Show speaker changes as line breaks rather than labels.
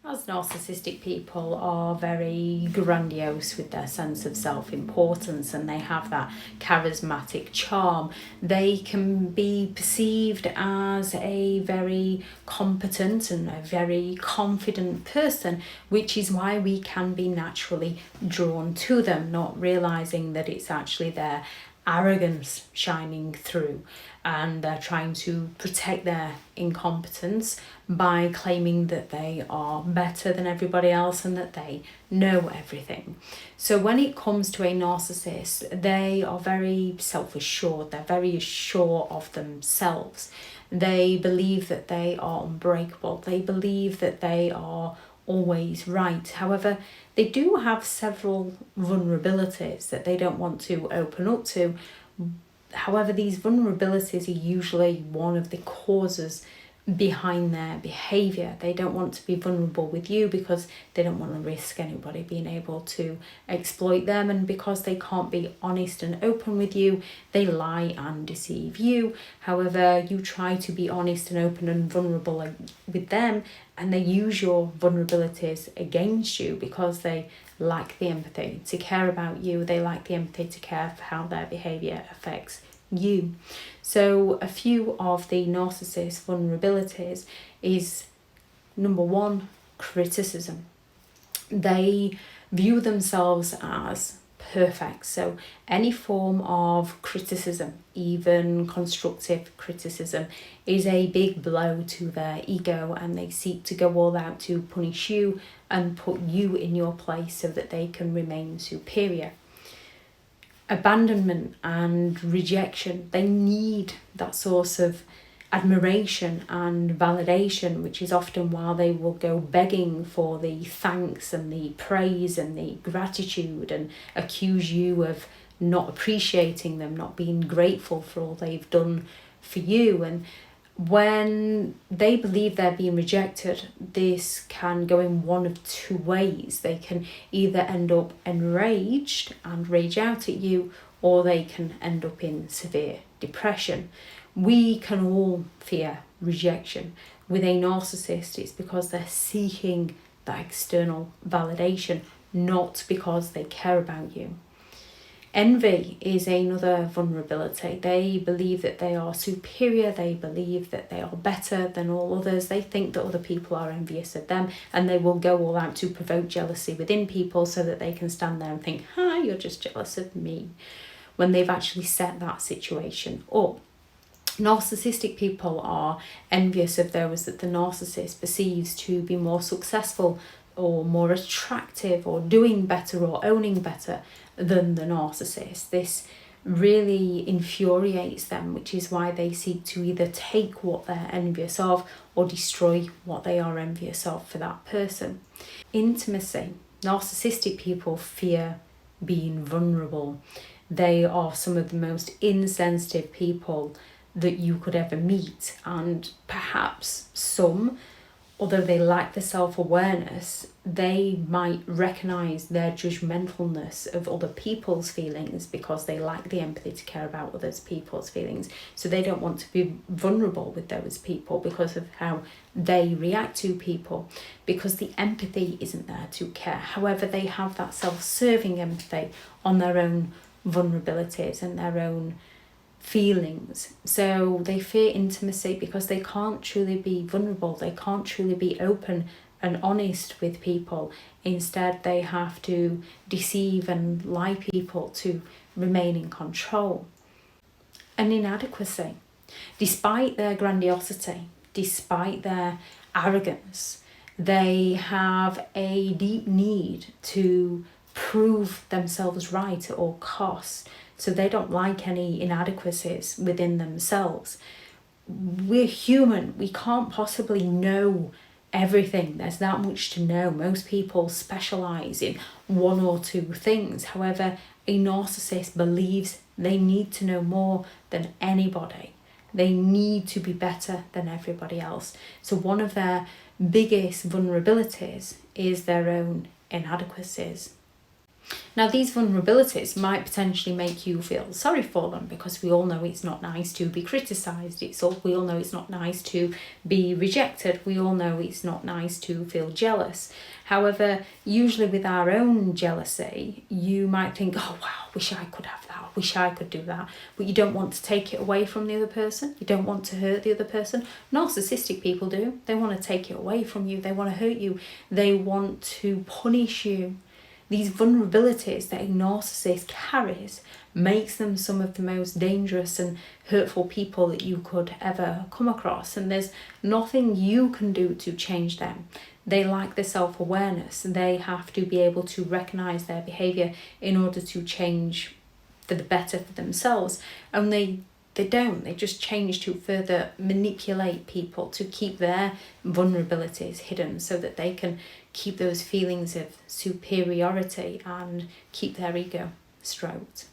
As narcissistic people are very grandiose with their sense of self-importance, and they have that charismatic charm, they can be perceived as a very competent and a very confident person, which is why we can be naturally drawn to them, not realizing that it's actually their arrogance shining through, and they're trying to protect their incompetence by claiming that they are better than everybody else and that they know everything. So when it comes to a narcissist, they are very self-assured, they're very sure of themselves. They believe that they are unbreakable, they believe that they are always right. However, they do have several vulnerabilities that they don't want to open up to. However, these vulnerabilities are usually one of the causes behind their behaviour. They don't want to be vulnerable with you because they don't want to risk anybody being able to exploit them, and because they can't be honest and open with you, they lie and deceive you. However, you try to be honest and open and vulnerable with them, and they use your vulnerabilities against you because they lack the empathy to care about you. They lack the empathy to care for how their behaviour affects you. So a few of the narcissist vulnerabilities is, number one, criticism. They view themselves as perfect. So any form of criticism, even constructive criticism, is a big blow to their ego, and they seek to go all out to punish you and put you in your place so that they can remain superior. Abandonment and rejection, they need that source of admiration and validation, which is often why they will go begging for the thanks and the praise and the gratitude, and accuse you of not appreciating them, not being grateful for all they've done for you. And when they believe they're being rejected, this can go in one of two ways. They can either end up enraged and rage out at you, or they can end up in severe depression. We can all fear rejection. With a narcissist, it's because they're seeking that external validation, not because they care about you. Envy is another vulnerability. They believe that they are superior, they believe that they are better than all others, they think that other people are envious of them, and they will go all out to provoke jealousy within people so that they can stand there and think, hi, you're just jealous of me, when they've actually set that situation up. Narcissistic people are envious of those that the narcissist perceives to be more successful or more attractive or doing better or owning better than the narcissist. This really infuriates them, which is why they seek to either take what they're envious of or destroy what they are envious of for that person. Intimacy. Narcissistic people fear being vulnerable. They are some of the most insensitive people that you could ever meet, and perhaps some, although they lack the self-awareness, they might recognise their judgmentalness of other people's feelings because they lack the empathy to care about other people's feelings. So they don't want to be vulnerable with those people because of how they react to people, because the empathy isn't there to care. However, they have that self-serving empathy on their own vulnerabilities and their own feelings. So they fear intimacy because they can't truly be vulnerable, they can't truly be open and honest with people. Instead, they have to deceive and lie people to remain in control. And inadequacy. Despite their grandiosity, despite their arrogance, they have a deep need to prove themselves right at all costs. So they don't like any inadequacies within themselves. We're human. We can't possibly know everything. There's that much to know. Most people specialise in one or two things. However, a narcissist believes they need to know more than anybody. They need to be better than everybody else. So one of their biggest vulnerabilities is their own inadequacies. Now, these vulnerabilities might potentially make you feel sorry for them, because we all know it's not nice to be criticised. We all know it's not nice to be rejected. We all know it's not nice to feel jealous. However, usually with our own jealousy, you might think, oh wow, wish I could have that, wish I could do that. But you don't want to take it away from the other person. You don't want to hurt the other person. Narcissistic people do. They want to take it away from you. They want to hurt you. They want to punish you. These vulnerabilities that a narcissist carries makes them some of the most dangerous and hurtful people that you could ever come across. And there's nothing you can do to change them. They lack the self-awareness. They have to be able to recognise their behaviour in order to change for the better for themselves. And they don't. They just change to further manipulate people to keep their vulnerabilities hidden, so that they can keep those feelings of superiority and keep their ego stroked.